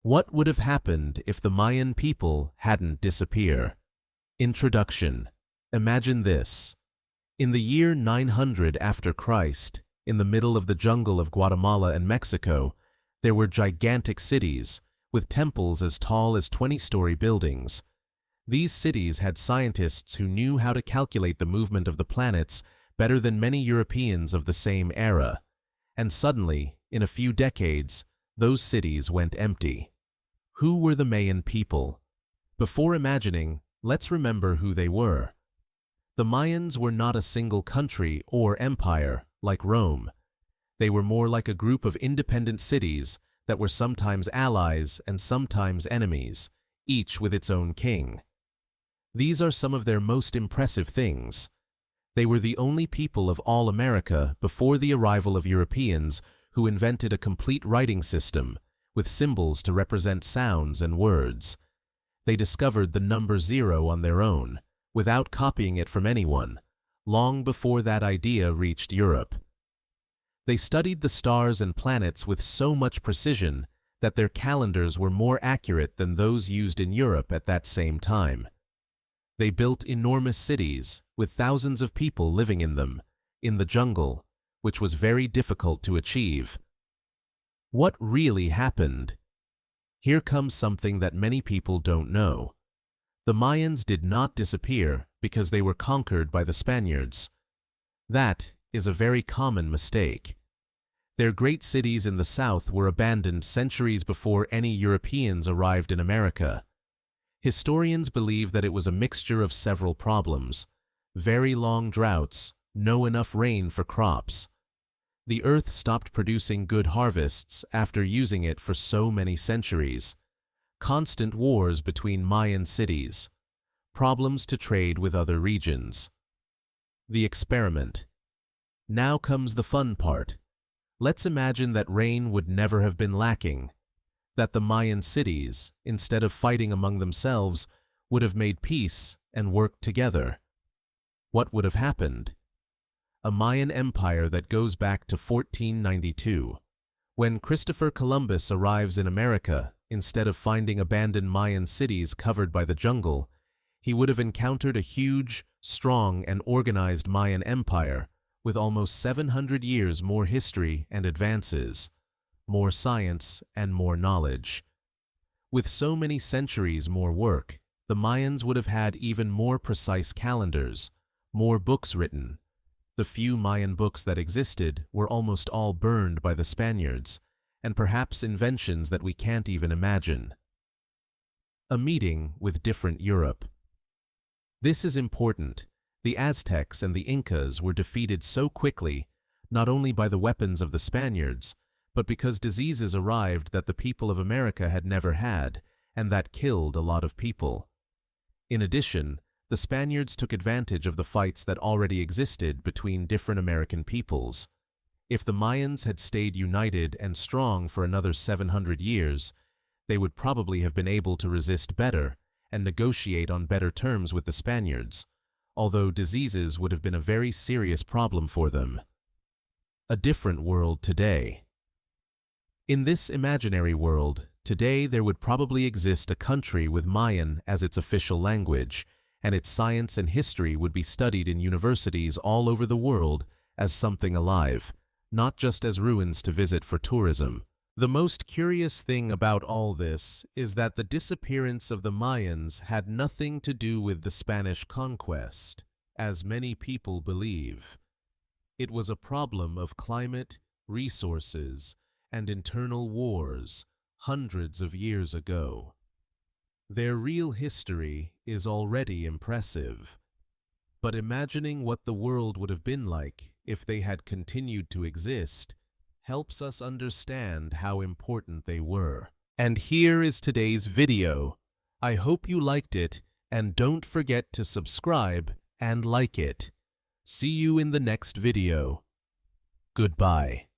What would have happened if the Mayan people hadn't disappeared? Introduction. Imagine this. In the year 900 after Christ, in the middle of the jungle of Guatemala and Mexico, there were gigantic cities, with temples as tall as 20-story buildings. These cities had scientists who knew how to calculate the movement of the planets better than many Europeans of the same era. And suddenly, in a few decades, those cities went empty. Who were the Mayan people? Before imagining, let's remember who they were. The Mayans were not a single country or empire, like Rome. They were more like a group of independent cities that were sometimes allies and sometimes enemies, each with its own king. These are some of their most impressive things. They were the only people of all America before the arrival of Europeans who invented a complete writing system, with symbols to represent sounds and words. They discovered the number 0 on their own, without copying it from anyone, long before that idea reached Europe. They studied the stars and planets with so much precision that their calendars were more accurate than those used in Europe at that same time. They built enormous cities, with thousands of people living in them, in the jungle, which was very difficult to achieve. What really happened? Here comes something that many people don't know. The Mayans did not disappear because they were conquered by the Spaniards. That is a very common mistake. Their great cities in the south were abandoned centuries before any Europeans arrived in America. Historians believe that it was a mixture of several problems: very long droughts, no enough rain for crops. The earth stopped producing good harvests after using it for so many centuries. Constant wars between Mayan cities. Problems to trade with other regions. The experiment. Now comes the fun part. Let's imagine that rain would never have been lacking, that the Mayan cities, instead of fighting among themselves, would have made peace and worked together. What would have happened? A Mayan empire that goes back to 1492. When Christopher Columbus arrives in America, instead of finding abandoned Mayan cities covered by the jungle, he would have encountered a huge, strong, and organized Mayan empire with almost 700 years more history and advances, more science and more knowledge. With so many centuries more work, the Mayans would have had even more precise calendars, more books written. The few Mayan books that existed were almost all burned by the Spaniards, and perhaps inventions that we can't even imagine. A meeting with different Europe. This is important. The Aztecs and the Incas were defeated so quickly, not only by the weapons of the Spaniards, but because diseases arrived that the people of America had never had, and that killed a lot of people. In addition, the Spaniards took advantage of the fights that already existed between different American peoples. If the Mayans had stayed united and strong for another 700 years, they would probably have been able to resist better and negotiate on better terms with the Spaniards, although diseases would have been a very serious problem for them. A different world today. In this imaginary world, today there would probably exist a country with Mayan as its official language, and its science and history would be studied in universities all over the world as something alive, not just as ruins to visit for tourism. The most curious thing about all this is that the disappearance of the Mayans had nothing to do with the Spanish conquest, as many people believe. It was a problem of climate, resources, and internal wars hundreds of years ago. Their real history is already impressive, but imagining what the world would have been like if they had continued to exist helps us understand how important they were. And here is today's video. I hope you liked it, and don't forget to subscribe and like it. See you in the next video. Goodbye.